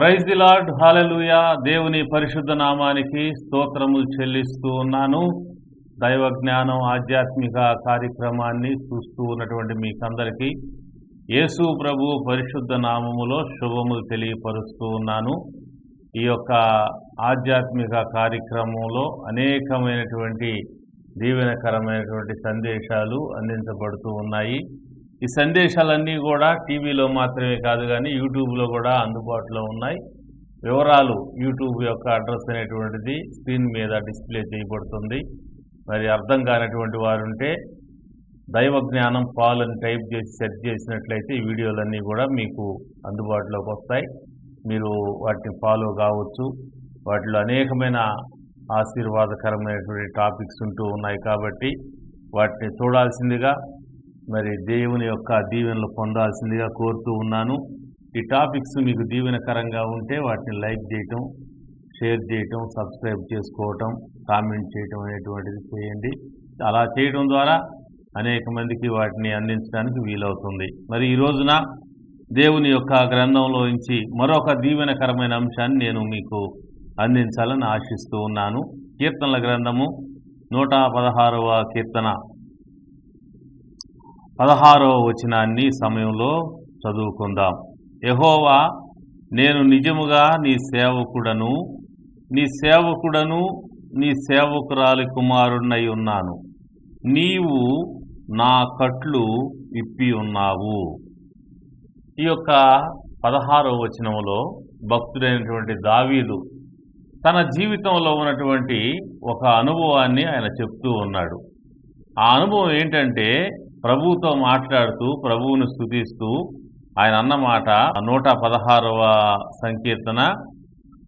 Praise the lord, హల్లెలూయా. దేవుని పరిశుద్ధ నామానికి స్తోత్రములు చెల్లిస్తూ ఉన్నాను. దైవ జ్ఞానం ఆధ్యాత్మిక కార్యక్రమాన్ని చూస్తూ ఉన్నటువంటి మీకందరికీ యేసు ప్రభు పరిశుద్ధ నామములో శుభములు తెలియపరుస్తూ ఉన్నాను. ఈ యొక్క ఆధ్యాత్మిక కార్యక్రమంలో అనేకమైనటువంటి దీవెనకరమైనటువంటి సందేశాలు అందించబడుతూ ఉన్నాయి. ఈ సందేశాలన్నీ కూడా టీవీలో మాత్రమే కాదు కానీ యూట్యూబ్లో కూడా అందుబాటులో ఉన్నాయి. వివరాలు యూట్యూబ్ యొక్క అడ్రస్ అనేటువంటిది స్క్రీన్ మీద డిస్ప్లే చేయబడుతుంది. మరి అర్థం కానటువంటి వారుంటే దైవ జ్ఞానం పాల్ అని టైప్ చేసి సెర్చ్ చేసినట్లయితే ఈ వీడియోలన్నీ కూడా మీకు అందుబాటులోకి వస్తాయి. మీరు వాటిని ఫాలో కావచ్చు. వాటిలో అనేకమైన ఆశీర్వాదకరమైనటువంటి టాపిక్స్ ఉంటూ ఉన్నాయి కాబట్టి వాటిని చూడాల్సిందిగా, మరి దేవుని యొక్క దీవెనలు పొందాల్సిందిగా కోరుతూ ఉన్నాను. ఈ టాపిక్స్ మీకు దీవెనకరంగా ఉంటే వాటిని లైక్ చేయటం, షేర్ చేయటం, సబ్స్క్రైబ్ చేసుకోవటం, కామెంట్ చేయటం అనేటువంటిది చేయండి. అలా చేయడం ద్వారా అనేక మందికి వాటిని అందించడానికి వీలవుతుంది. మరి ఈ రోజున దేవుని యొక్క గ్రంథంలో నుంచి మరొక దీవెనకరమైన అంశాన్ని నేను మీకు అందించాలని ఆశిస్తూ ఉన్నాను. కీర్తనల గ్రంథము 116వ కీర్తన 16వ వచనాన్ని సమయంలో చదువుకుందాం. యెహోవా, నేను నిజముగా నీ సేవకుడను, నీ సేవకురాలి కుమారుడనై ఉన్నాను. నీవు నా కట్లు విప్పి ఉన్నావు. ఈ యొక్క 16వ వచనంలో భక్తుడైనటువంటి దావీదు తన జీవితంలో ఉన్నటువంటి ఒక అనుభవాన్ని ఆయన చెప్తూ ఉన్నాడు. ఆ అనుభవం ఏంటంటే, ప్రభువుతో మాట్లాడుతూ ప్రభువును స్తుతిస్తూ ఆయన అన్నమాట 116వ సంకీర్తన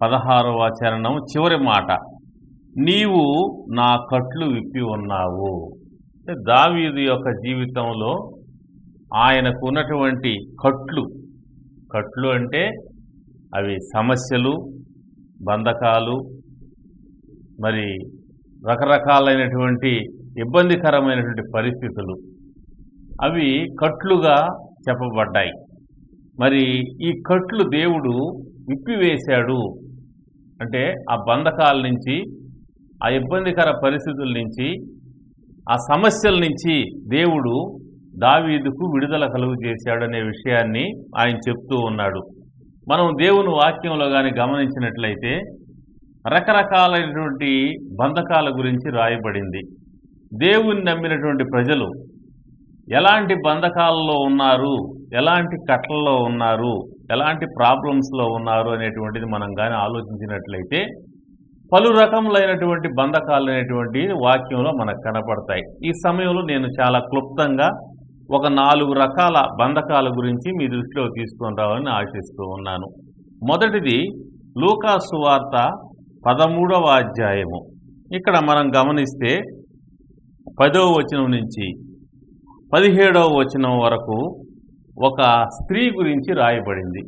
16వ చరణం చివరి మాట, నీవు నా కట్లు విప్పి ఉన్నావు. దావీదు యొక్క జీవితంలో ఆయనకు ఉన్నటువంటి కట్లు అంటే అవి సమస్యలు, బంధకాలు, మరి రకరకాలైనటువంటి ఇబ్బందికరమైనటువంటి పరిస్థితులు, అవి కట్లుగా చెప్పబడ్డాయి. మరి ఈ కట్లు దేవుడు విప్పివేశాడు అంటే ఆ బంధకాల నుంచి, ఆ ఇబ్బందికర పరిస్థితుల నుంచి, ఆ సమస్యల నుంచి దేవుడు దావీదుకు విడుదల కలుగు చేశాడు అనే విషయాన్ని ఆయన చెప్తూ ఉన్నాడు. మనం దేవుని వాక్యంలో కానీ గమనించినట్లయితే రకరకాలైనటువంటి బంధకాల గురించి రాయబడింది. దేవుని నమ్మినటువంటి ప్రజలు ఎలాంటి బంధకాలలో ఉన్నారు, ఎలాంటి కట్లలో ఉన్నారు, ఎలాంటి ప్రాబ్లమ్స్లో ఉన్నారు అనేటువంటిది మనం కానీ ఆలోచించినట్లయితే పలు రకములైనటువంటి బంధకాలు అనేటువంటి వాక్యంలో మనకు కనపడతాయి. ఈ సమయంలో నేను చాలా క్లుప్తంగా ఒక 4 రకాల బంధకాల గురించి మీ దృష్టిలో తీసుకొని రావాలని ఆశిస్తూ ఉన్నాను. మొదటిది లూకా సువార్త 13వ అధ్యాయము. ఇక్కడ మనం గమనిస్తే 10వ వచనం నుంచి 17వ వచనం వరకు ఒక స్త్రీ గురించి రాయబడింది.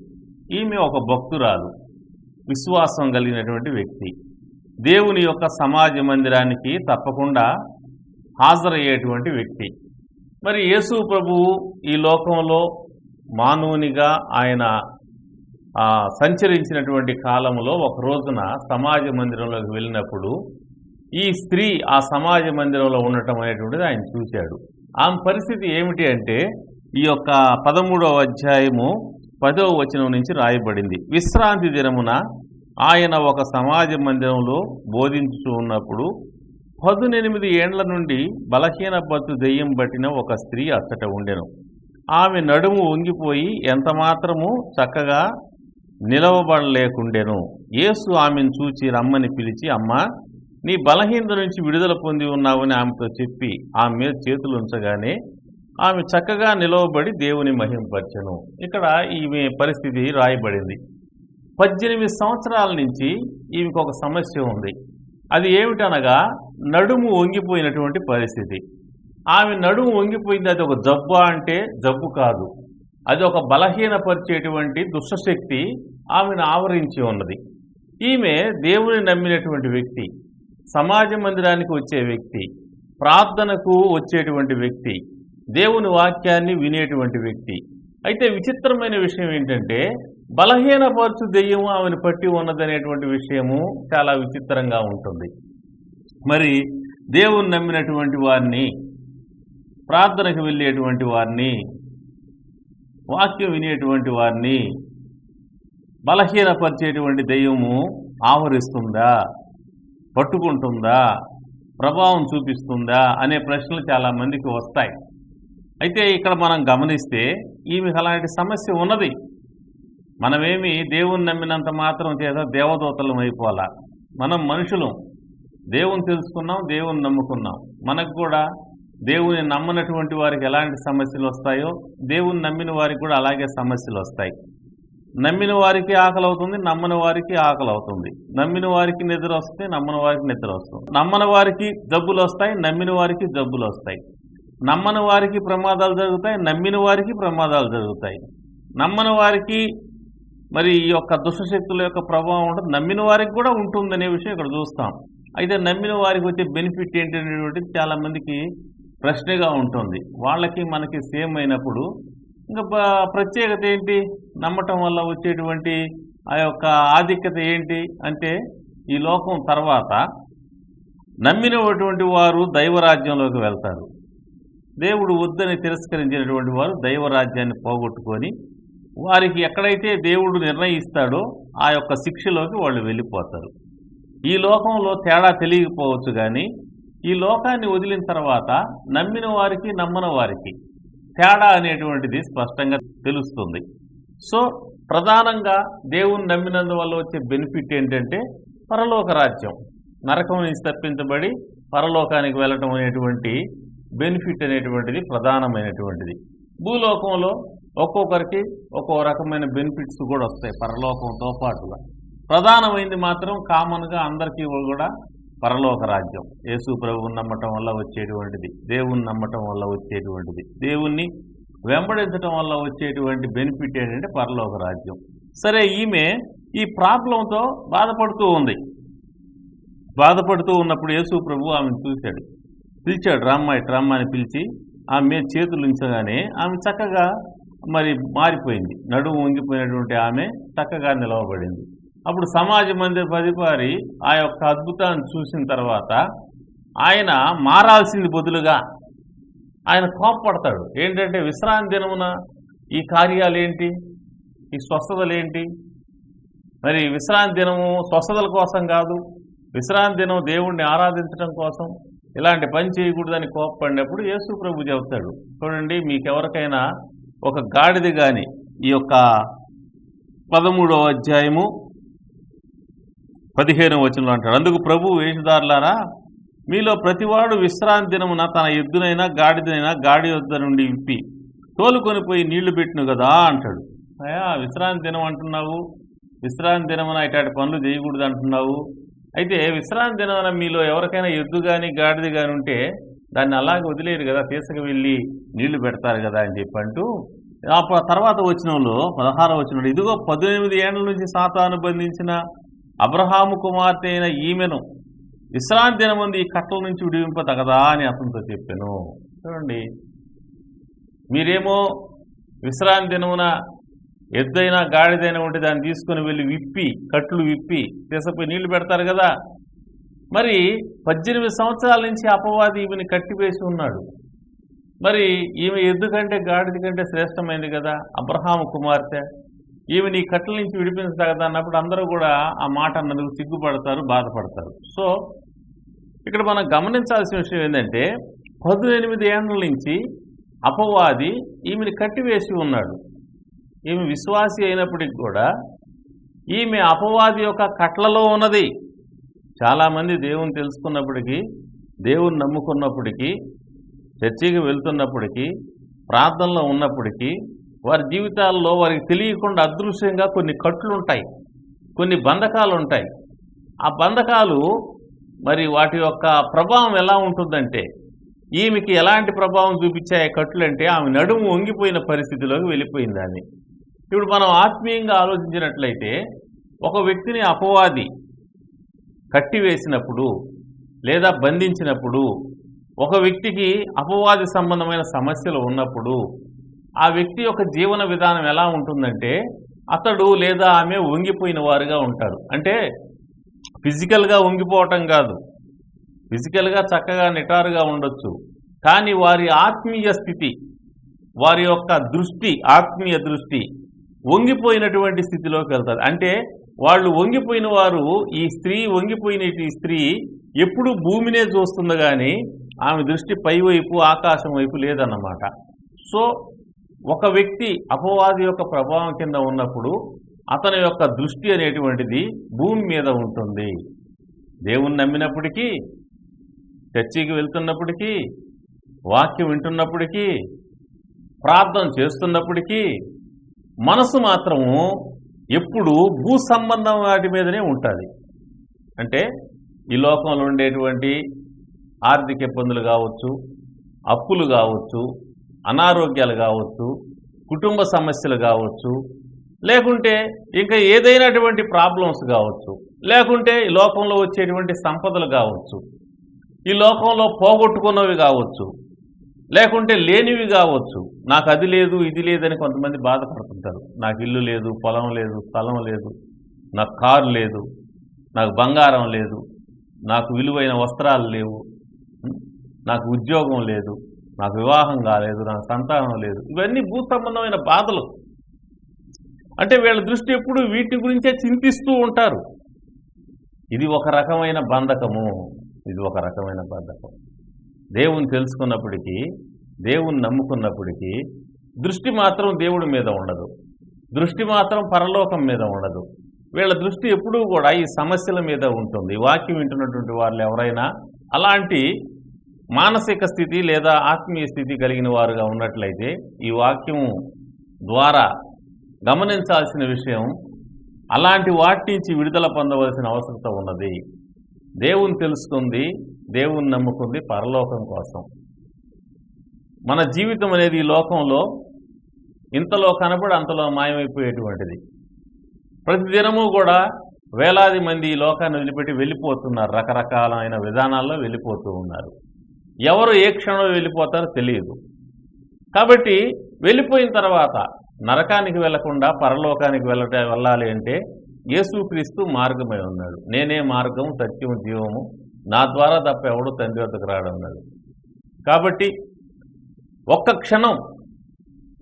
ఈమె ఒక భక్తురాలు, విశ్వాసం కలిగినటువంటి వ్యక్తి, దేవుని యొక్క సమాజ మందిరానికి తప్పకుండా హాజరయ్యేటువంటి వ్యక్తి. మరి యేసు ప్రభువు ఈ లోకంలో మానవునిగా ఆయన సంచరించినటువంటి కాలంలో ఒక రోజున సమాజ మందిరంలోకి వెళ్ళినప్పుడు ఈ స్త్రీ ఆ సమాజ మందిరంలో ఉండటం అనేటువంటిది ఆయన చూశాడు. ఆమె పరిస్థితి ఏమిటి అంటే, ఈ యొక్క 13వ అధ్యాయము 10వ వచనం నుంచి రాయబడింది. విశ్రాంతి దినమున ఆయన ఒక సమాజ మందిరంలో బోధించుతూ ఉన్నప్పుడు 18 ఏండ్ల నుండి బలహీన బత్తు దెయ్యం పట్టిన ఒక స్త్రీ అచ్చట ఉండెను. ఆమె నడుము వంగిపోయి ఎంత మాత్రము చక్కగా నిలవబడలేకుండెను. యేసు ఆమెను చూచి రమ్మని పిలిచి, అమ్మా, నీ బలహీనత నుంచి విడుదల పొంది ఉన్నావని ఆమెతో చెప్పి ఆమె మీద చేతులు ఉంచగానే ఆమె చక్కగా నిలవబడి దేవుని మహింపరచెను. ఇక్కడ ఈమె పరిస్థితి రాయబడింది. 18 సంవత్సరాల నుంచి ఈమెకు ఒక సమస్య ఉంది. అది ఏమిటనగా నడుము వంగిపోయినటువంటి పరిస్థితి. ఆమె నడుము వంగిపోయింది. అది ఒక జబ్బు అంటే జబ్బు కాదు, అది ఒక బలహీనపరిచేటువంటి దుష్టశక్తి ఆమెను ఆవరించి ఉన్నది. ఈమె దేవుని నమ్మినటువంటి వ్యక్తి, సమాజ మందిరానికి వచ్చే వ్యక్తి, ప్రార్థనకు వచ్చేటువంటి వ్యక్తి, దేవుని వాక్యాన్ని వినేటువంటి వ్యక్తి. అయితే విచిత్రమైన విషయం ఏంటంటే బలహీనపరచు దెయ్యము ఆమెను పట్టి ఉన్నదనేటువంటి విషయము చాలా విచిత్రంగా ఉంటుంది. మరి దేవుని నమ్మినటువంటి వారిని, ప్రార్థనకు వెళ్ళేటువంటి వారిని, వాక్యం వినేటువంటి వారిని బలహీనపరిచేటువంటి దెయ్యము ఆవరిస్తుందా, పట్టుకుంటుందా, ప్రభావం చూపిస్తుందా అనే ప్రశ్నలు చాలా మందికి వస్తాయి. అయితే ఇక్కడ మనం గమనిస్తే ఈమెకు అలాంటి సమస్య ఉన్నది. మనమేమి దేవుని నమ్మినంత మాత్రం చేత దేవదూతలం అయిపోవాలా. మనం మనుషులం, దేవుని తెలుసుకున్నాం, దేవుని నమ్ముకున్నాం. మనకు కూడా దేవుని నమ్మనటువంటి వారికి ఎలాంటి సమస్యలు వస్తాయో దేవుని నమ్మిన వారికి కూడా అలాగే సమస్యలు వస్తాయి. నమ్మిన వారికి ఆకలి అవుతుంది, నమ్మని వారికి ఆకలి అవుతుంది. నమ్మిన వారికి నిద్ర వస్తే నమ్మని వారికి నిద్ర వస్తుంది. నమ్మని వారికి జబ్బులు వస్తాయి, నమ్మిన వారికి జబ్బులు వస్తాయి. నమ్మని వారికి ప్రమాదాలు జరుగుతాయి, నమ్మిన వారికి ప్రమాదాలు జరుగుతాయి. నమ్మని వారికి మరి ఈ యొక్క దుష్టశక్తుల యొక్క ప్రభావం ఉంటుంది, నమ్మిన వారికి కూడా ఉంటుందనే విషయం ఇక్కడ చూస్తాం. అయితే నమ్మిన వారికి వచ్చే బెనిఫిట్ ఏంటనేటువంటిది చాలా మందికి ప్రశ్నగా ఉంటుంది. వాళ్ళకి మనకి సేమ్ అయినప్పుడు ఇంకా ప్రత్యేకత ఏంటి, నమ్మటం వల్ల వచ్చేటువంటి ఆ యొక్క ఆధిక్యత ఏంటి అంటే, ఈ లోకం తర్వాత నమ్మినటువంటి వారు దైవరాజ్యంలోకి వెళ్తారు. దేవుడు వద్దని తిరస్కరించినటువంటి వారు దైవరాజ్యాన్ని పోగొట్టుకొని వారికి ఎక్కడైతే దేవుడు నిర్ణయిస్తాడో ఆ యొక్క శిక్షలోకి వాళ్ళు వెళ్ళిపోతారు. ఈ లోకంలో తేడా తెలియకపోవచ్చు, కానీ ఈ లోకాన్ని వదిలిన తర్వాత నమ్మిన వారికి నమ్మని వారికి తేడా అనేటువంటిది స్పష్టంగా తెలుస్తుంది. సో ప్రధానంగా దేవుని నమ్మినందువల్ల వచ్చే బెనిఫిట్ ఏంటంటే పరలోక రాజ్యం, నరకం నుంచి తప్పించబడి పరలోకానికి వెళ్ళటం అనేటువంటి బెనిఫిట్ అనేటువంటిది ప్రధానమైనటువంటిది. భూలోకంలో ఒక్కొక్కరికి ఒక్కో రకమైన బెనిఫిట్స్ కూడా వస్తాయి పరలోకంతో పాటుగా. ప్రధానమైనది మాత్రం కామన్గా అందరికీ కూడా పరలోక రాజ్యం, యేసు ప్రభువుని నమ్మటం వల్ల వచ్చేటువంటిది, దేవుని నమ్మటం వల్ల వచ్చేటువంటిది, దేవుణ్ణి వెంబడించటం వల్ల వచ్చేటువంటి బెనిఫిట్ ఏంటంటే పరలోక రాజ్యం. సరే, ఈమె ఈ ప్రాబ్లంతో బాధపడుతూ ఉంది. బాధపడుతూ ఉన్నప్పుడు యేసు ప్రభు ఆమెను చూశాడు, పిలిచాడు, రమ్మ అని పిలిచి ఆమె మీద చేతులు ఉంచగానే ఆమె చక్కగా మరి మారిపోయింది. నడుము వంగిపోయినటువంటి ఆమె చక్కగా నిలవబడింది. అప్పుడు సమాజ మందిర అధికారి ఆ యొక్క అద్భుతాన్ని చూసిన తర్వాత ఆయన మారాల్సింది బదులుగా ఆయన కోపపడతాడు. ఏంటంటే విశ్రాంతి దినమున ఈ కార్యాలేంటి, ఈ స్వస్థతలేంటి? మరి విశ్రాంతి దినము స్వస్థతల కోసం కాదు, విశ్రాంతి దినం దేవుణ్ణి ఆరాధించడం కోసం, ఇలాంటి పని చేయకూడదని కోపపడినప్పుడు యేసు ప్రభు చెబుతాడు, చూడండి, మీకెవరికైనా ఒక గాడిద కానీ, ఈ యొక్క 13వ అధ్యాయము 15వ వచనంలో అంటాడు, అందుకు ప్రభు వేషధారులారా, మీలో ప్రతివాడు విశ్రాంతి దినమున తన ఎద్దునైనా గాడిదనైనా గాడి వద్ద నుండి విప్పి తోలుకొని పోయి నీళ్లు పెట్టిను కదా అంటాడు. అయ్యా, విశ్రాంతి దినం అంటున్నావు, విశ్రాంతి దినమున ఇట్లాంటి పనులు చేయకూడదు అంటున్నావు. అయితే విశ్రాంతి దినమున మీలో ఎవరికైనా ఎద్దు కానీ గాడిద కానీ ఉంటే దాన్ని అలాగే వదిలేరు కదా, తీసుకు వెళ్ళి నీళ్లు పెడతారు కదా అని చెప్పంటూ ఆ తర్వాత వచనంలో 16వ వచనంలో, ఇదిగో 18 ఏళ్ల నుంచి సాతాను బంధించిన అబ్రహాము కుమార్తె అయిన ఈమెను విశ్రాంతి దినముందు ఈ కట్టల నుంచి విడివింపతగదా అని అతనితో చెప్పాను. చూడండి, మీరేమో విశ్రాంతి దినమున ఎద్దైనా గాడిదైనా ఉంటే దాన్ని తీసుకుని వెళ్ళి విప్పి, కట్లు విప్పి తీసుకుపోయి నీళ్లు పెడతారు కదా. మరి 18 సంవత్సరాల నుంచి అపవాది ఈమెని కట్టివేసి ఉన్నాడు. మరి ఈమె ఎద్దు కంటే గాడిద కంటే శ్రేష్టమైంది కదా, అబ్రహాము కుమార్తె, ఈమె ఈ కట్టల నుంచి విడిపించదగదా అన్నప్పుడు అందరూ కూడా ఆ మాట అన్నందుకు సిగ్గుపడతారు, బాధపడతారు. సో ఇక్కడ మనం గమనించాల్సిన విషయం ఏంటంటే 18 ఏళ్ల నుంచి అపవాది ఈమెని కట్టివేసి ఉన్నాడు. ఈమె విశ్వాసి అయినప్పటికీ కూడా ఈమె అపవాది యొక్క కట్లలో ఉన్నది. చాలామంది దేవుని తెలుసుకున్నప్పటికీ, దేవుని నమ్ముకున్నప్పటికీ, చర్చికి వెళ్తున్నప్పటికీ, ప్రార్థనలో ఉన్నప్పటికీ వారి జీవితాల్లో వారికి తెలియకుండా అదృశ్యంగా కొన్ని కట్లు ఉంటాయి, కొన్ని బంధకాలు ఉంటాయి. ఆ బంధకాలు మరి వాటి యొక్క ప్రభావం ఎలా ఉంటుందంటే, ఈమెకి ఎలాంటి ప్రభావం చూపించాయి కట్లు అంటే, ఆమె నడుము వంగిపోయిన పరిస్థితిలోకి వెళ్ళిపోయింది. అని ఇప్పుడు మనం ఆత్మీయంగా ఆలోచించినట్లయితే, ఒక వ్యక్తిని అపవాది కట్టివేసినప్పుడు లేదా బంధించినప్పుడు, ఒక వ్యక్తికి అపవాది సంబంధమైన సమస్యలు ఉన్నప్పుడు ఆ వ్యక్తి యొక్క జీవన విధానం ఎలా ఉంటుందంటే అతడు లేదా ఆమె వంగిపోయిన వారుగా ఉంటారు. అంటే ఫిజికల్గా వంగిపోవటం కాదు, ఫిజికల్గా చక్కగా నిటారుగా ఉండొచ్చు, కానీ వారి ఆత్మీయ స్థితి, వారి యొక్క దృష్టి, ఆత్మీయ దృష్టి వంగిపోయినటువంటి స్థితిలోకి వెళ్తారు. అంటే వాళ్ళు వంగిపోయిన వారు, ఈ స్త్రీ ఎప్పుడు భూమినే చూస్తుంది కానీ ఆమె దృష్టి పైవైపు ఆకాశం వైపు లేదన్నమాట. సో ఒక వ్యక్తి అపవాది యొక్క ప్రభావం కింద ఉన్నప్పుడు అతని యొక్క దృష్టి అనేటువంటిది భూమి మీద ఉంటుంది. దేవుణ్ణి నమ్మినప్పటికీ, చర్చికి వెళ్తున్నప్పటికీ, వాక్యం వింటున్నప్పటికీ, ప్రార్థన చేస్తున్నప్పటికీ మనసు మాత్రము ఎప్పుడు భూ సంబంధం వాటి మీదనే ఉంటుంది. అంటే ఈ లోకంలో ఉండేటువంటి ఆర్థిక ఇబ్బందులు కావచ్చు, అప్పులు కావచ్చు, అనారోగ్యాలు కావచ్చు, కుటుంబ సమస్యలు కావచ్చు, లేకుంటే ఇంకా ఏదైనటువంటి ప్రాబ్లమ్స్ కావచ్చు, లేకుంటే ఈ లోకంలో వచ్చేటువంటి సంపదలు కావచ్చు, ఈ లోకంలో పోగొట్టుకున్నవి కావచ్చు, లేకుంటే లేనివి కావచ్చు. నాకు అది లేదు ఇది లేదని కొంతమంది బాధపడుతుంటారు. నాకు ఇల్లు లేదు, పొలం లేదు, స్థలం లేదు, నాకు కారు లేదు, నాకు బంగారం లేదు, నాకు విలువైన వస్త్రాలు లేవు, నాకు ఉద్యోగం లేదు, నాకు వివాహం కాలేదు, నాకు సంతానం లేదు. ఇవన్నీ భూ సంబంధమైన బాధలు. అంటే వీళ్ళ దృష్టి ఎప్పుడు వీటి గురించే చింతిస్తూ ఉంటారు. ఇది ఒక రకమైన బంధకము, ఇది ఒక రకమైన బంధకం. దేవుని తెలుసుకున్నప్పటికీ, దేవుని నమ్ముకున్నప్పటికీ దృష్టి మాత్రం దేవుడి మీద ఉండదు, దృష్టి మాత్రం పరలోకం మీద ఉండదు. వీళ్ళ దృష్టి ఎప్పుడూ కూడా ఈ సమస్యల మీద ఉంటుంది. వాక్యం వింటున్నటువంటి వాళ్ళు ఎవరైనా అలాంటి మానసిక స్థితి లేదా ఆత్మీయ స్థితి కలిగిన వారుగా ఉన్నట్లయితే ఈ వాక్యం ద్వారా గమనించాల్సిన విషయం, అలాంటి వాటి నుంచి విడుదల పొందవలసిన అవసరం ఉన్నది. దేవుని తెలుసుకుంది, దేవుని నమ్ముకుంది పరలోకం కోసం. మన జీవితం అనేది ఈ లోకంలో ఇంతలో కనబడి అంతలో మాయమైపోయేటువంటిది. ప్రతిదినము కూడా వేలాది మంది ఈ లోకాన్ని వదిలిపెట్టి వెళ్ళిపోతున్నారు, రకరకాలైన విధానాల్లో వెళ్ళిపోతూ ఉన్నారు. ఎవరు ఏ క్షణంలో వెళ్ళిపోతారో తెలియదు. కాబట్టి వెళ్ళిపోయిన తర్వాత నరకానికి వెళ్లకుండా పరలోకానికి వెళ్ళాలి అంటే యేసుక్రీస్తు మార్గమై ఉన్నాడు. నేనే మార్గము, సత్యము, జీవము, నా ద్వారా తప్ప ఎవడు తండ్రి వద్దకు రాడన్నాడు. కాబట్టి ఒక్క క్షణం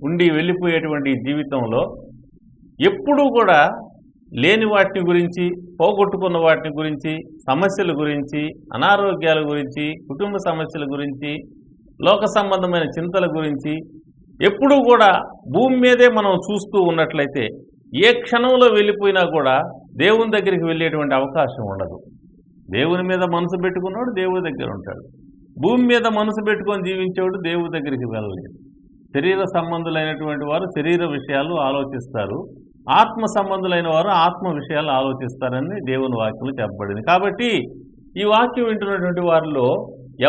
ఉండి వెళ్ళిపోయేటువంటి జీవితంలో ఎప్పుడూ కూడా లేని వాటిని గురించి, పోగొట్టుకున్న వాటిని గురించి, సమస్యల గురించి, అనారోగ్యాల గురించి, కుటుంబ సమస్యల గురించి, లోక సంబంధమైన చింతల గురించి ఎప్పుడూ కూడా భూమి మీదే మనం చూస్తూ ఉన్నట్లయితే ఏ క్షణంలో వెళ్ళిపోయినా కూడా దేవుని దగ్గరికి వెళ్ళేటువంటి అవకాశం ఉండదు. దేవుని మీద మనసు పెట్టుకున్నాడు దేవుడి దగ్గర ఉంటాడు. భూమి మీద మనసు పెట్టుకొని జీవించేవాడు దేవుడి దగ్గరికి వెళ్ళలేదు. శరీర సంబంధులైనటువంటి వారు శరీర విషయాలు ఆలోచిస్తారు, ఆత్మ సంబంధులైన వారు ఆత్మ విషయాలు ఆలోచిస్తారని దేవుని వాక్యంలో చెప్పబడింది. కాబట్టి ఈ వాక్యం వింటున్నటువంటి వారిలో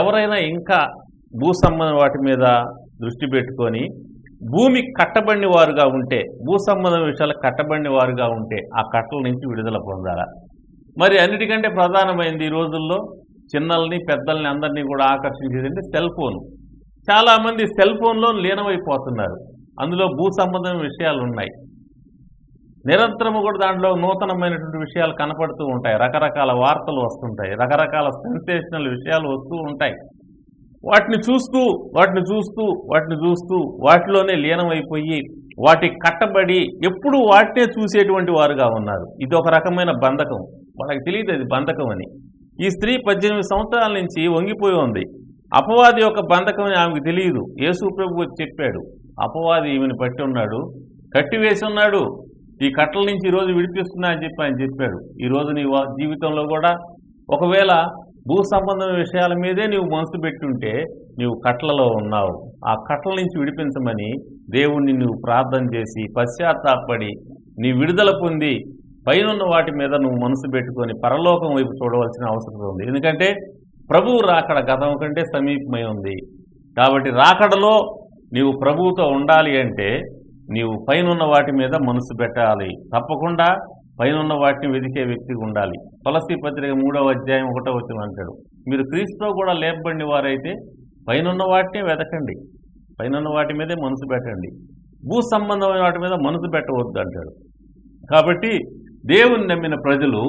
ఎవరైనా ఇంకా భూ సంబంధ వాటి మీద దృష్టి పెట్టుకొని భూమి కట్టబడిన వారుగా ఉంటే, భూ సంబంధ విషయాలు కట్టబడిన వారుగా ఉంటే ఆ కట్టల నుంచి విడుదల పొందాలా. మరి అన్నిటికంటే ప్రధానమైనది ఈ రోజుల్లో చిన్నల్ని పెద్దల్ని అందరినీ కూడా ఆకర్షించేది అంటే సెల్ ఫోన్. చాలామంది సెల్ ఫోన్లో లీనమైపోతున్నారు. అందులో భూ సంబంధమైన విషయాలు ఉన్నాయి. నిరంతరము కూడా దాంట్లో నూతనమైనటువంటి విషయాలు కనపడుతూ ఉంటాయి, రకరకాల వార్తలు వస్తుంటాయి, రకరకాల సెన్సేషనల్ విషయాలు వస్తూ ఉంటాయి. వాటిని చూస్తూ వాటిలోనే లీనమైపోయి వాటి కట్టబడి ఎప్పుడు వాటినే చూసేటువంటి వారుగా ఉన్నారు. ఇది ఒక రకమైన బంధకం. వాళ్ళకి తెలియదు అది బంధకం అని. ఈ స్త్రీ 18 సంవత్సరాల నుంచి వంగిపోయి ఉంది. అపవాది యొక్క బంధకం అని ఆమెకు తెలియదు. యేసు ప్రభు వచ్చి చెప్పాడు, అపవాది ఈమెను పట్టి ఉన్నాడు, కట్టివేసి ఉన్నాడు, ఈ కట్టల నుంచి ఈరోజు విడిపిస్తున్నా అని చెప్పి ఆయన చెప్పాడు. ఈరోజు నీ జీవితంలో కూడా ఒకవేళ భూ సంబంధం విషయాల మీదే నీవు మనసు పెట్టుంటే నీవు కట్టలలో ఉన్నావు. ఆ కట్టల నుంచి విడిపించమని దేవుణ్ణి నువ్వు ప్రార్థన చేసి పశ్చాత్తాపడి నీ విడుదల పొంది పైనున్న వాటి మీద నువ్వు మనసు పెట్టుకొని పరలోకం వైపు చూడవలసిన అవసరం ఉంది. ఎందుకంటే ప్రభువు రాకడ గతం కంటే సమీపమై ఉంది. కాబట్టి రాకడలో నీవు ప్రభువుతో ఉండాలి అంటే నీవు పైనున్న వాటి మీద మనసు పెట్టాలి. తప్పకుండా పైనున్న వాటిని వెతికే వ్యక్తిగా ఉండాలి. తులసి పత్రిక 3వ అధ్యాయం 1వ వచనం అంటాడు, మీరు క్రీస్తుతో కూడా లేపబడిన వారైతే పైనున్న వాటిని వెతకండి, పైనున్న వాటి మీదే మనసు పెట్టండి. భూ సంబంధమైన వాటి మీద మనసు పెట్టవద్దు అంటాడు. కాబట్టి దేవుని నమ్మిన ప్రజలు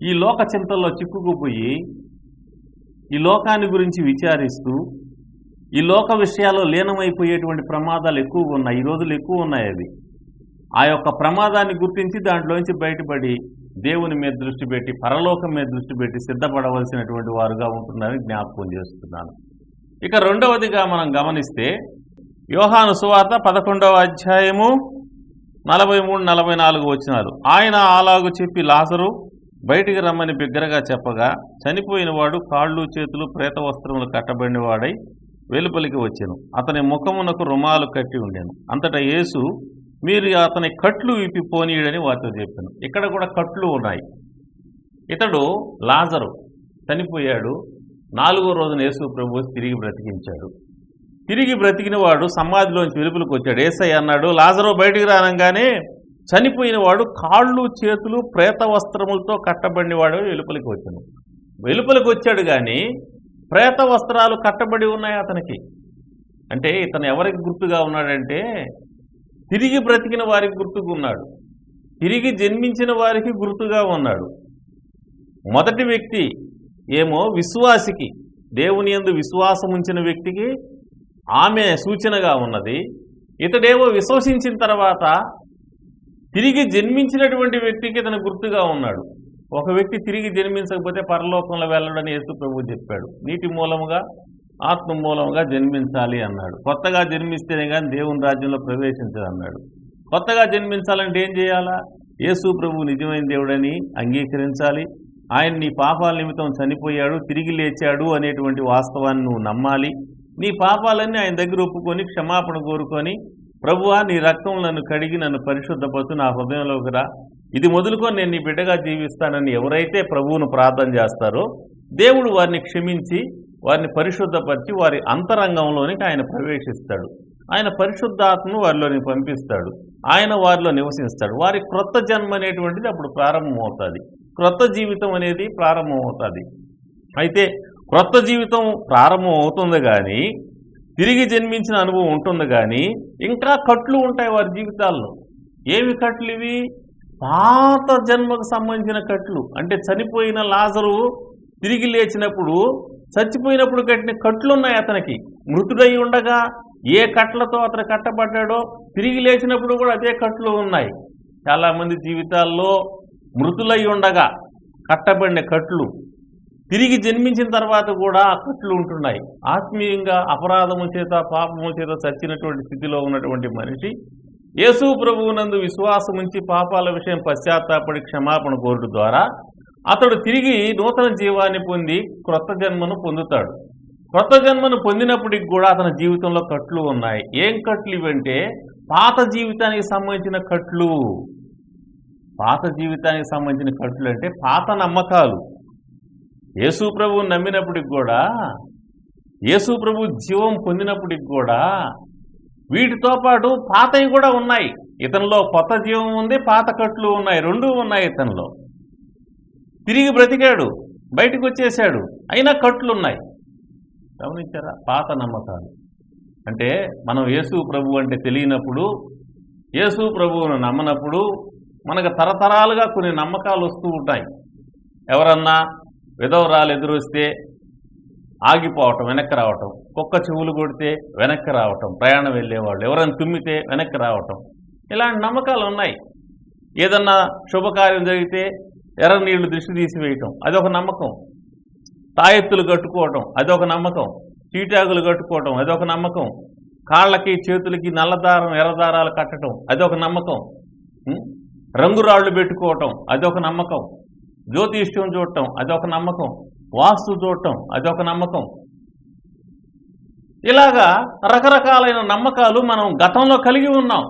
ఈ లోక చింతల్లో చిక్కుకుపోయి ఈ లోకాన్ని గురించి విచారిస్తూ ఈ లోక విషయాల్లో లీనమైపోయేటువంటి ప్రమాదాలు ఎక్కువగా ఉన్నాయి. ఈ రోజులు ఎక్కువ ఉన్నాయి. అది ఆ యొక్క ప్రమాదాన్ని గుర్తించి దాంట్లోంచి బయటపడి దేవుని మీద దృష్టి పెట్టి పరలోకం మీద దృష్టి పెట్టి సిద్ధపడవలసినటువంటి వారుగా ఉంటున్నారని జ్ఞాపకం చేస్తున్నాను. ఇక రెండవదిగా మనం గమనిస్తే యోహాను సువార్త 11వ అధ్యాయము 43-44 వచనాలు. ఆయన అలాగు చెప్పి లాజరు బయటికి రమ్మని బిగ్గరగా చెప్పగా చనిపోయిన వాడు కాళ్ళు చేతులు ప్రేత వస్త్రములు కట్టబడిన వాడై వెలుపలికి వచ్చెను. అతని ముఖమునకు రుమాలు కట్టి ఉండెను. అంతటా యేసు మీరు అతని కట్లు విప్పి పోనీయడని వారితో చెప్పాను. ఇక్కడ కూడా కట్లు ఉన్నాయి. ఇతడు లాజరు చనిపోయాడు. 4వ రోజున యేసు ప్రభు తిరిగి బ్రతికించాడు. తిరిగి బ్రతికిన వాడు సమాధిలోంచి వెలుపలికి వచ్చాడు. యేసయ్య అన్నాడు, లాజరు బయటికి రానంగానే చనిపోయిన వాడు కాళ్ళు చేతులు ప్రేత వస్త్రములతో కట్టబడిన వాడు వెలుపలికి వచ్చాను. వెలుపలికి వచ్చాడు కానీ ప్రేత వస్త్రాలు కట్టబడి ఉన్నాయి అతనికి. అంటే ఇతను ఎవరికి గుర్తుగా ఉన్నాడంటే తిరిగి బ్రతికిన వారికి గుర్తుగా ఉన్నాడు. తిరిగి జన్మించిన వారికి గుర్తుగా ఉన్నాడు. మొదటి వ్యక్తి ఏమో విశ్వాసికి, దేవుని యందు విశ్వాసం ఉంచిన వ్యక్తికి ఆమె సూచనగా ఉన్నది. ఇతడేమో విశ్వసించిన తర్వాత తిరిగి జన్మించినటువంటి వ్యక్తికి ఇతను గుర్తుగా ఉన్నాడు. ఒక వ్యక్తి తిరిగి జన్మించకపోతే పరలోకంలో వెళ్ళడని యేసు ప్రభువు చెప్పాడు. నీటి మూలముగా ఆత్మ మూలముగా జన్మించాలి అన్నాడు. కొత్తగా జన్మిస్తేనే కానీ దేవుని రాజ్యంలో ప్రవేశించాలన్నాడు. కొత్తగా జన్మించాలంటే ఏం చేయాలా? యేసు ప్రభువు నిజమైన దేవుడని అంగీకరించాలి. ఆయన నీ పాపాల నిమిత్తం చనిపోయాడు, తిరిగి లేచాడు అనేటువంటి వాస్తవాన్ని నువ్వు నమ్మాలి. నీ పాపాలన్నీ ఆయన దగ్గర ఒప్పుకొని క్షమాపణ కోరుకొని, ప్రభువా నీ రక్తం నన్ను కడిగి నన్ను పరిశుద్ధపరచు, నా హృదయంలోకి రా, ఇది మొదలుకొని నేను నీ బిడ్డగా జీవిస్తానని ఎవరైతే ప్రభువును ప్రార్థన చేస్తారో దేవుడు వారిని క్షమించి వారిని పరిశుద్ధపరిచి వారి అంతరంగంలోనికి ఆయన ప్రవేశిస్తాడు. ఆయన పరిశుద్ధాత్మను వారిలోని పంపిస్తాడు. ఆయన వారిలో నివసిస్తాడు. వారి క్రొత్త జన్మ అనేటువంటిది అప్పుడు ప్రారంభమవుతుంది. క్రొత్త జీవితం అనేది ప్రారంభమవుతుంది. అయితే క్రొత్త జీవితం ప్రారంభం అవుతుంది కానీ తిరిగి జన్మించిన అనుభవం ఉంటుంది కానీ ఇంకా కట్లు ఉంటాయి వారి జీవితాల్లో. ఏమి కట్లు ఇవి? పాత జన్మకు సంబంధించిన కట్లు. అంటే చనిపోయిన లాజరు తిరిగి లేచినప్పుడు చచ్చిపోయినప్పుడు కట్టిన కట్లు ఉన్నాయి అతనికి. మృతుడై ఉండగా ఏ కట్లతో అతను కట్టబడ్డాడో తిరిగి లేచినప్పుడు కూడా అదే కట్లు ఉన్నాయి. చాలామంది జీవితాల్లో మృతులై ఉండగా కట్టబడిన కట్లు తిరిగి జన్మించిన తర్వాత కూడా ఆ కట్లు ఉంటున్నాయి. ఆత్మీయంగా అపరాధము చేత పాపము చేత చచ్చినటువంటి స్థితిలో ఉన్నటువంటి మనిషి యేసు ప్రభువునందు విశ్వాసం ఉంచి పాపాల విషయం పశ్చాత్తాపడి క్షమాపణ కోరుట ద్వారా అతడు తిరిగి నూతన జీవాన్ని పొంది క్రొత్త జన్మను పొందుతాడు. క్రొత్త జన్మను పొందినప్పటికి కూడా అతని జీవితంలో కట్లు ఉన్నాయి. ఏం కట్లు ఇవంటే పాత జీవితానికి సంబంధించిన కట్లు. పాత జీవితానికి సంబంధించిన కట్లు అంటే పాత నమ్మకాలు. యేసు ప్రభువుని నమ్మినప్పటికి కూడా, యేసు ప్రభు జీవం పొందినప్పటికి కూడా వీటితో పాటు పాతవి కూడా ఉన్నాయి. ఇతనిలో కొత్త జీవం ఉంది, పాత కట్లు ఉన్నాయి. రెండూ ఉన్నాయి ఇతనిలో. తిరిగి బ్రతికాడు, బయటకు వచ్చేసాడు, అయినా కట్లున్నాయి. గమనించారా? పాత నమ్మకాలు. అంటే మనం యేసు ప్రభు అంటే తెలియనప్పుడు, యేసు ప్రభువును నమ్మనప్పుడు మనకు తరతరాలుగా కొన్ని నమ్మకాలు వస్తూ ఉంటాయి. ఎవరన్నా విధవరాలు ఎదురొస్తే ఆగిపోవటం, వెనక్కి రావటం, కుక్క చెవులు కొడితే వెనక్కి రావటం, ప్రయాణం వెళ్ళేవాళ్ళు ఎవరైనా తుమ్మితే వెనక్కి రావటం, ఇలాంటి నమ్మకాలు ఉన్నాయి. ఏదన్నా శుభకార్యం జరిగితే ఎర్ర నీళ్లు దృష్టి తీసివేయటం అదొక నమ్మకం. తాయెత్తులు కట్టుకోవటం అదొక నమ్మకం. చీటాకులు కట్టుకోవటం అదొక నమ్మకం. కాళ్ళకి చేతులకి నల్లదారం ఎర్రదారాలు కట్టడం అదొక నమ్మకం. రంగురాళ్లు పెట్టుకోవటం అదొక నమ్మకం. జ్యోతిష్యం చూడటం అదొక నమ్మకం. వాస్తు చూడటం అదొక నమ్మకం. ఇలాగా రకరకాలైన నమ్మకాలు మనం గతంలో కలిగి ఉన్నాం.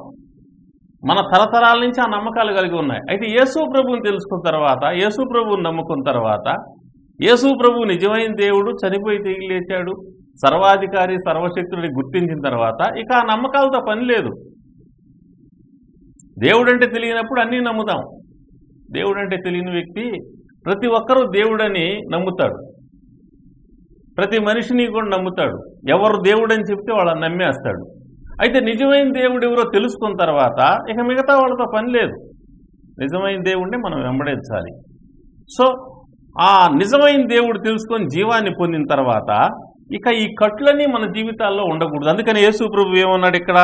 మన తరతరాల నుంచి ఆ నమ్మకాలు కలిగి ఉన్నాయి. అయితే యేసు ప్రభువుని తెలుసుకున్న తర్వాత, యేసు ప్రభువుని నమ్ముకున్న తర్వాత, యేసు ప్రభువు నిజమైన దేవుడు, చనిపోయి తిరిగి లేచాడు, సర్వాధికారి సర్వశక్తుడిని గుర్తించిన తర్వాత ఇక ఆ నమ్మకాలతో పని లేదు. దేవుడంటే తెలియనప్పుడు అన్నీ నమ్ముతాం. దేవుడంటే తెలియని వ్యక్తి ప్రతి ఒక్కరూ దేవుడని నమ్ముతాడు. ప్రతి మనిషిని కూడా నమ్ముతాడు. ఎవరు దేవుడని చెప్తే వాళ్ళని నమ్మేస్తాడు. అయితే నిజమైన దేవుడు ఎవరో తెలుసుకున్న తర్వాత ఇక మిగతా వాళ్ళతో పని లేదు. నిజమైన దేవుడిని మనం వెంబడించాలి. సో ఆ నిజమైన దేవుడు తెలుసుకొని జీవాన్ని పొందిన తర్వాత ఇక ఈ కట్లన్నీ మన జీవితాల్లో ఉండకూడదు. అందుకని యేసు ప్రభు ఏమన్నాడు ఇక్కడ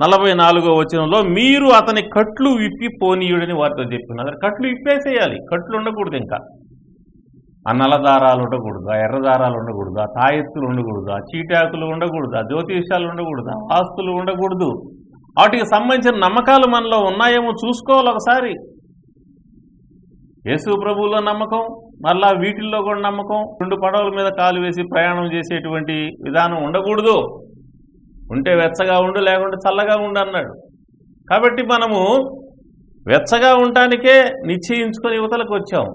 44వ వచనంలో, మీరు అతని కట్లు విప్పి పోనీయుడని వారితో చెప్తున్నారు. కట్లు విప్పేసేయాలి, కట్లు ఉండకూడదు. ఇంకా ఆ నల్ల దారాలు ఉండకూడదు, ఆ ఎర్ర దారాలు ఉండకూడదు, ఆ తాయెత్తులు ఉండకూడదు, ఆ చీటాకులు ఉండకూడదు, ఆ జ్యోతిషాలు ఉండకూడదు, ఆ ఆస్తులు ఉండకూడదు. వాటికి సంబంధించిన నమ్మకాలు మనలో ఉన్నాయేమో చూసుకోవాలి ఒకసారి. యేసు ప్రభువులో నమ్మకం, మళ్ళా వీటిల్లో కూడా నమ్మకం. 2 పడవల మీద కాలు వేసి ప్రయాణం చేసేటువంటి విధానం ఉండకూడదు. ఉంటే వెచ్చగా ఉండు, లేకుంటే చల్లగా ఉండు అన్నాడు. కాబట్టి మనము వెచ్చగా ఉండటానికే నిశ్చయించుకొని యువతలకు వచ్చాం.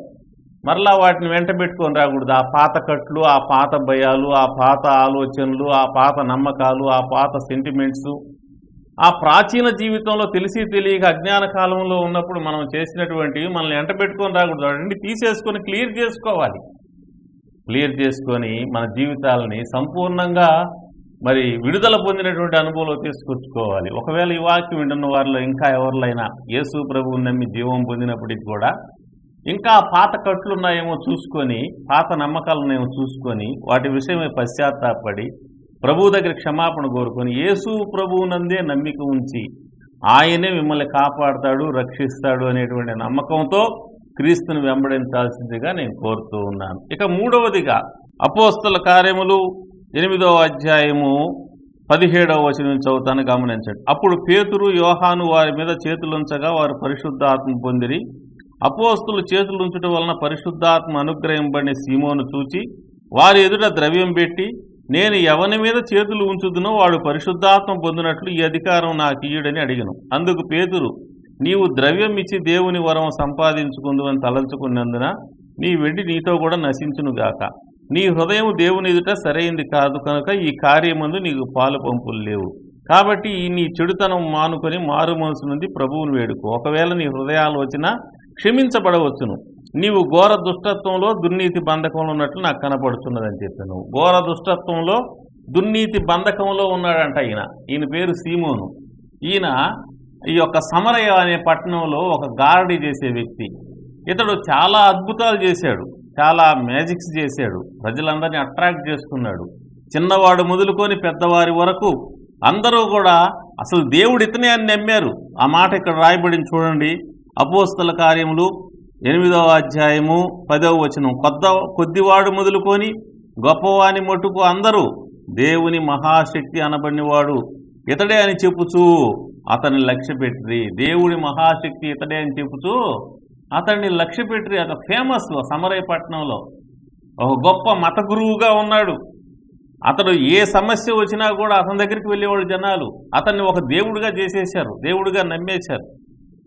మరలా వాటిని వెంట పెట్టుకొని రాకూడదు. ఆ పాత కట్లు, ఆ పాత భయాలు, ఆ పాత ఆలోచనలు, ఆ పాత నమ్మకాలు, ఆ పాత సెంటిమెంట్స్, ఆ ప్రాచీన జీవితంలో తెలిసి తెలియక అజ్ఞాన కాలంలో ఉన్నప్పుడు మనం చేసినటువంటివి మనల్ని వెంట పెట్టుకొని రాకూడదు. వాటిని తీసేసుకొని క్లియర్ చేసుకోవాలి. క్లియర్ చేసుకొని మన జీవితాలని సంపూర్ణంగా మరి విడుదల పొందినటువంటి అనుభవంలో తీసుకొచ్చుకోవాలి. ఒకవేళ ఈ వాక్యం వింటున్న వారిలో ఇంకా ఎవరిలైనా యేసు ప్రభువుని నమ్మి జీవం పొందినప్పటికీ కూడా ఇంకా పాత కట్లు ఉన్నాయేమో చూసుకొని, పాత నమ్మకాలు ఉన్నాయేమో చూసుకొని, వాటి విషయమే పశ్చాత్తాపడి ప్రభువు దగ్గర క్షమాపణ కోరుకొని యేసు ప్రభువునందే నమ్మిక ఉంచి ఆయనే మిమ్మల్ని కాపాడుతాడు, రక్షిస్తాడు అనేటువంటి నమ్మకంతో క్రీస్తుని వెంబడించాల్సిందిగా నేను కోరుతూ ఉన్నాను. ఇక 3వదిగా అపోస్తల కార్యములు 8వ అధ్యాయము 17వ వచనం చదువుతాను, గమనించండి. అప్పుడు పేతురు, యోహాను వారి మీద చేతులుంచగా వారు పరిశుద్ధాత్మ పొందిరి. అపోస్తులు చేతులుంచడం వలన పరిశుద్ధాత్మ అనుగ్రహింపబడిన సీమోను చూచి వారి ఎదుట ద్రవ్యం పెట్టి, నేను ఎవని మీద చేతులు ఉంచుదునో వాడు పరిశుద్ధాత్మ పొందినట్లు ఈ అధికారం నాకు ఇయ్యుడని అడిగను. అందుకు పేతురు, నీవు ద్రవ్యం ఇచ్చి దేవుని వరం సంపాదించుకుందువని తలంచుకున్నందున నీ వెండి నీతో కూడా నశించునుగాక. నీ హృదయం దేవుని ఎదుట సరైంది కాదు కనుక ఈ కార్యమందు నీకు పాలు పంపులు లేవు. కాబట్టి నీ చెడుతనం మానుకొని మారు మనసు నుండి ప్రభువును వేడుకో. ఒకవేళ నీ హృదయాలోచన క్షమించబడవచ్చును. నీవు ఘోర దుష్టత్వంలో దుర్నీతి బంధకంలో ఉన్నట్లు నాకు కనపడుతున్నదని చెప్పాను. ఘోర దుష్టత్వంలో దుర్నీతి బంధకంలో ఉన్నాడంట ఈయన పేరు సీమోను. ఈయన ఈ యొక్క సమరయ అనే పట్టణంలో ఒక గారడీ చేసే వ్యక్తి. ఇతడు చాలా అద్భుతాలు చేశాడు, చాలా మ్యాజిక్స్ చేశాడు, ప్రజలందరినీ అట్రాక్ట్ చేస్తున్నాడు. చిన్నవాడు మొదలుకొని పెద్దవారి వరకు అందరూ కూడా అసలు దేవుడు ఇతనే అని నమ్మారు. ఆ మాట ఇక్కడ రాయబడింది చూడండి. అపోస్తల కార్యములు 8వ అధ్యాయము 10వ వచనం. కొద్దివాడు మొదలుకొని గొప్పవాని మట్టుకు అందరూ దేవుని మహాశక్తి అనబడినవాడు ఇతడే అని చెప్పుచూ అతన్ని లక్ష్య పెట్టిరి. దేవుడి మహాశక్తి ఇతడే అని చెప్పుచూ అతన్ని లక్ష్య పెట్టిరి. అతను ఫేమస్ సమరయ పట్టణంలో ఒక గొప్ప మత గురువుగా ఉన్నాడు. అతడు ఏ సమస్య వచ్చినా కూడా అతని దగ్గరికి వెళ్ళేవాడు జనాలు. అతన్ని ఒక దేవుడిగా చేసేశారు, దేవుడిగా నమ్మేశారు.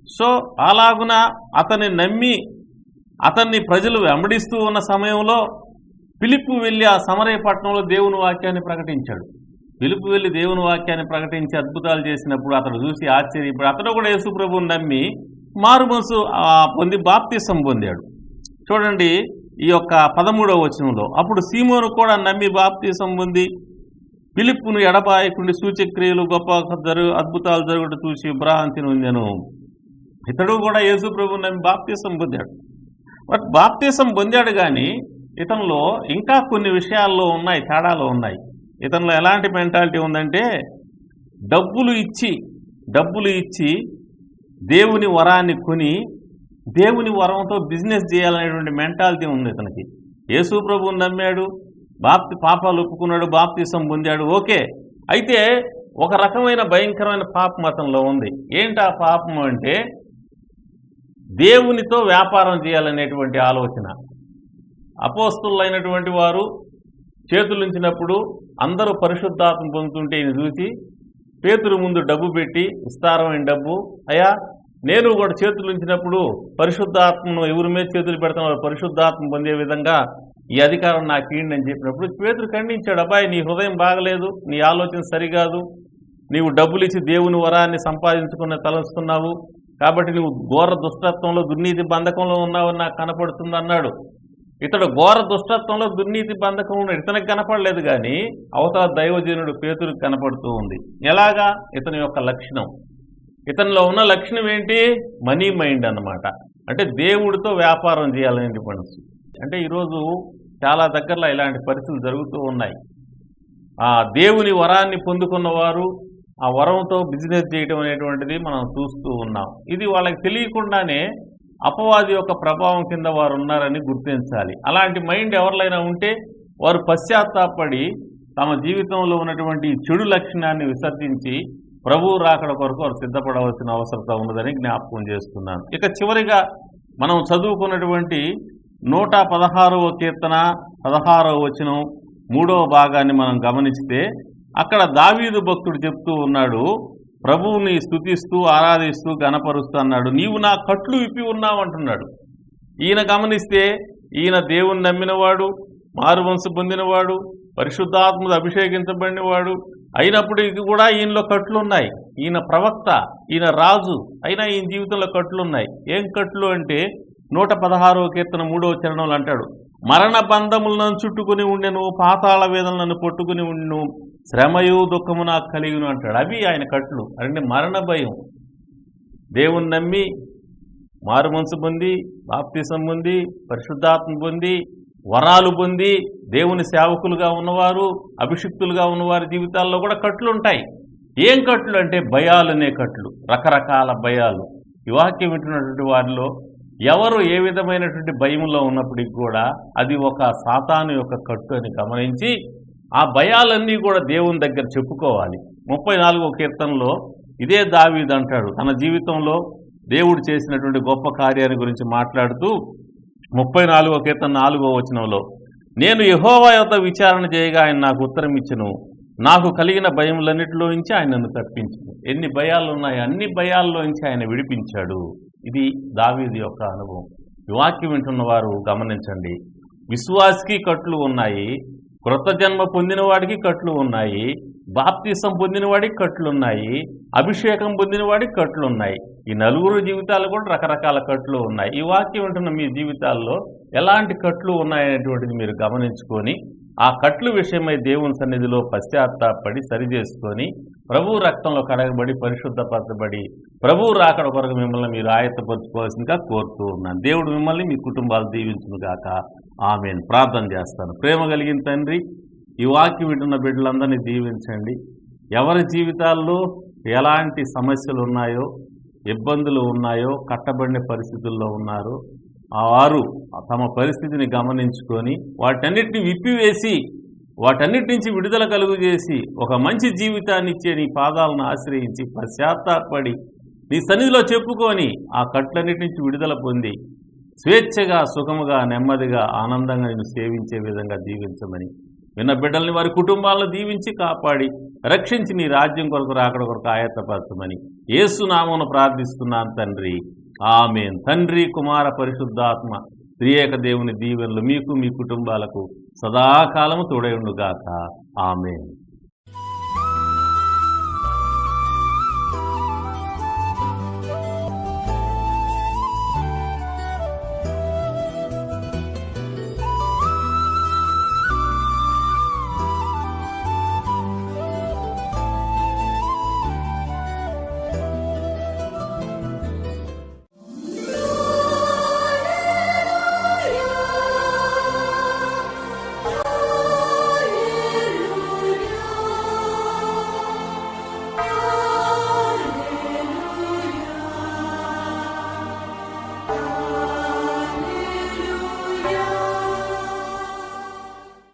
సో అలాగున అతన్ని నమ్మి అతన్ని ప్రజలు వెంబడిస్తూ ఉన్న సమయంలో ఫిలిప్పు వెళ్ళి ఆ సమరయ పట్టణంలో దేవుని వాక్యాన్ని ప్రకటించాడు. ఫిలిప్పు వెళ్ళి దేవుని వాక్యాన్ని ప్రకటించి అద్భుతాలు చేసినప్పుడు అతడు చూసి ఆశ్చర్యపడి అతడు కూడా యేసు ప్రభువుని నమ్మి మారుమనసు పొంది బాప్తిసం పొందాడు. చూడండి ఈ యొక్క 13వ వచనంలో, అప్పుడు సీమోను కూడా నమ్మి బాప్తిసం పొంది ఫిలిప్పును ఎడబాయకుండి సూచక్రియలు గొప్ప అద్భుతాలు జరుగుట చూసి భ్రాంతి నొందెను. ఇతడు కూడా యేసు ప్రభువుని నమ్మి బాప్తిసం పొందాడు. బట్ బాప్తిసం పొందాడు కానీ ఇతనిలో ఇంకా కొన్ని విషయాల్లో ఉన్నాయి, తేడాలు ఉన్నాయి. ఇతనిలో ఎలాంటి మెంటాలిటీ ఉందంటే డబ్బులు ఇచ్చి దేవుని వరాన్ని కొని దేవుని వరంతో బిజినెస్ చేయాలనేటువంటి మెంటాలిటీ ఉంది ఇతనికి. యేసు ప్రభువుని నమ్మాడు, పాపాలు ఒప్పుకున్నాడు, బాప్తిసం పొందాడు, ఓకే. అయితే ఒక రకమైన భయంకరమైన పాపం అతనిలో ఉంది. ఏంటి ఆ పాపం అంటే దేవునితో వ్యాపారం చేయాలనేటువంటి ఆలోచన. అపోస్తులైనటువంటి వారు చేతులుంచినప్పుడు అందరూ పరిశుద్ధాత్మ పొందుతుంటే ఈయన చూసి పేతురు ముందు డబ్బు పెట్టి, విస్తారమైన డబ్బు, అయ్యా నేను కూడా చేతులుంచినప్పుడు పరిశుద్ధాత్మను ఎవరి మీద చేతులు పెడతాను పరిశుద్ధాత్మ పొందే విధంగా ఈ అధికారం నాకు ఇయ్యండి అని చెప్పినప్పుడు పేతురు ఖండించాడు. అబ్బాయి నీ హృదయం బాగలేదు, నీ ఆలోచన సరికాదు, నీవు డబ్బులు ఇచ్చి దేవుని వరాన్ని సంపాదించుకుని తలస్తున్నావు, కాబట్టి నువ్వు ఘోర దుష్టత్వంలో దుర్నీతి బంధకంలో ఉన్నావని నాకు కనపడుతుంది అన్నాడు. ఇతడు ఘోర దుష్టత్వంలో దుర్నీతి బంధకంలో ఇతనికి కనపడలేదు, కానీ అవతల దైవజనుడు పేతురుకు కనపడుతూ ఉంది. ఎలాగా? ఇతని యొక్క లక్షణం, ఇతనిలో ఉన్న లక్షణం ఏంటి? మనీ మైండ్ అన్నమాట. అంటే దేవుడితో వ్యాపారం చేయాలనే మనసు. అంటే ఈరోజు చాలా దగ్గరలో ఇలాంటి పరిస్థితులు జరుగుతూ ఉన్నాయి. ఆ దేవుని వరాన్ని పొందుకున్నవారు ఆ వరంతో బిజినెస్ చేయడం అనేటువంటిది మనం చూస్తూ ఉన్నాం. ఇది వాళ్ళకి తెలియకుండానే అపవాది యొక్క ప్రభావం కింద వారు ఉన్నారని గుర్తించాలి. అలాంటి మైండ్ ఎవరిలైనా ఉంటే వారు పశ్చాత్తాపడి తమ జీవితంలో ఉన్నటువంటి చెడు లక్షణాన్ని విసర్జించి ప్రభువు రాకడ కొరకు వారు సిద్ధపడవలసిన అవసరత ఉన్నదని జ్ఞాపకం చేస్తున్నాను. ఇక చివరిగా మనం చదువుకున్నటువంటి 116వ కీర్తన 16వ వచనం 3వ భాగాన్ని మనం గమనిస్తే అక్కడ దావీదు భక్తుడు చెప్తూ ఉన్నాడు, ప్రభువుని స్తుతిస్తూ ఆరాధిస్తూ గణపరుస్తూ అన్నాడు, నీవు నా కట్లు విప్పి ఉన్నావు అంటున్నాడు. ఈయన గమనిస్తే ఈయన దేవుని నమ్మినవాడు, మారువంశ పొందినవాడు, పరిశుద్ధాత్మడు అభిషేకించబడినవాడు అయినప్పటికీ కూడా ఈయనలో కట్లున్నాయి. ఈయన ప్రవక్త, ఈయన రాజు, అయినా ఈయన జీవితంలో కట్లున్నాయి. ఏం కట్లు అంటే 116వ కీర్తన 3వ చరణంలో అంటాడు, మరణ బంధములను చుట్టుకుని ఉండెను, పాతాళ వేదనలను పట్టుకుని ఉండెను, శ్రమయు దుఃఖము నాకు కలిగిను అంటాడు. అవి ఆయన కట్లు. అంటే మరణ భయం, దేవుని నమ్మి మారు మనసు పొంది బాప్తిసం పొంది పరిశుద్ధాత్మ పొంది వరాలు పొంది దేవుని సేవకులుగా ఉన్నవారు, అభిషిక్తులుగా ఉన్నవారి జీవితాల్లో కూడా కట్లు ఉంటాయి. ఏం కట్లు అంటే భయాలనే కట్లు, రకరకాల భయాలు. ఈ వాక్యం వింటున్నటువంటి వారిలో ఎవరు ఏ విధమైనటువంటి భయంలో ఉన్నప్పటికీ కూడా అది ఒక సాతాను యొక్క కట్టు అని గమనించి ఆ భయాలన్నీ కూడా దేవుని దగ్గర చెప్పుకోవాలి. 34వ కీర్తనలో ఇదే దావీదు అంటాడు, తన జీవితంలో దేవుడు చేసినటువంటి గొప్ప కార్యాన్ని గురించి మాట్లాడుతూ 34వ కీర్తన 4వ వచనంలో, నేను యెహోవా యొద్ద విచారణ చేయగా ఆయన నాకు ఉత్తరం ఇచ్చెను, నాకు కలిగిన భయములన్నిటిలోంచి ఆయన నన్ను తప్పించును. ఎన్ని భయాలు ఉన్నాయి, అన్ని భయాల్లోంచి ఆయన విడిపించాడు. ఇది దావీదు యొక్క అనుభవం. ఈ వాక్యం వింటున్న వారు గమనించండి, విశ్వాసికి కట్లు ఉన్నాయి, కృత జన్మ పొందిన వాడికి కట్లు ఉన్నాయి, బాప్తిసం పొందిన వాడికి కట్లున్నాయి, అభిషేకం పొందిన వాడికి కట్లున్నాయి. ఈ నలుగురు జీవితాలు కూడా రకరకాల కట్లు ఉన్నాయి. ఈ వాక్యం ఉంటున్న మీ జీవితాల్లో ఎలాంటి కట్లు ఉన్నాయనేటువంటిది మీరు గమనించుకొని ఆ కట్లు విషయమై దేవుని సన్నిధిలో పశ్చాత్తాపడి సరిచేసుకొని ప్రభు రక్తంలో కడగబడి పరిశుద్ధపరచబడి ప్రభు రాకడ కొరకు మిమ్మల్ని మీరు ఆయత్తపరచుకోవాల్సిందిగా కోరుతూ ఉన్నాను. దేవుడు మిమ్మల్ని మీ కుటుంబాలు దీవించును గాక. ఆమేన్. ప్రార్థన చేస్తాను. ప్రేమ కలిగిన తండ్రి, ఈ వాక్యం వింటున్న బిడ్డలందరినీ దీవించండి. ఎవరి జీవితాల్లో ఎలాంటి సమస్యలు ఉన్నాయో, ఇబ్బందులు ఉన్నాయో, కట్టబడిన పరిస్థితుల్లో ఉన్నారో వారు తమ పరిస్థితిని గమనించుకొని వాటన్నిటిని విప్పివేసి వాటన్నిటి నుంచి విడుదల కలుగు చేసి ఒక మంచి జీవితాన్ని ఇచ్చే నీ పాదాలను ఆశ్రయించి పశ్చాత్తాపడి నీ సన్నిధిలో చెప్పుకొని ఆ కట్లన్నిటి నుంచి విడుదల పొంది స్వేచ్ఛగా సుఖముగా నెమ్మదిగా ఆనందంగా నేను సేవించే విధంగా దీవించమని విన్న బిడ్డల్ని వారి కుటుంబాలను దీవించి కాపాడి రక్షించి నీ రాజ్యం కొరకు రాకడ కొరకు ఆయత్తపరచమని యేసు నామమున ప్రార్థిస్తున్నాను తండ్రి. ఆమేన్. తండ్రి కుమార పరిశుద్ధాత్మ త్రియేక దేవుని దీవెనలు మీకు మీ కుటుంబాలకు సదాకాలము తోడై ఉండుగాక. ఆమేన్.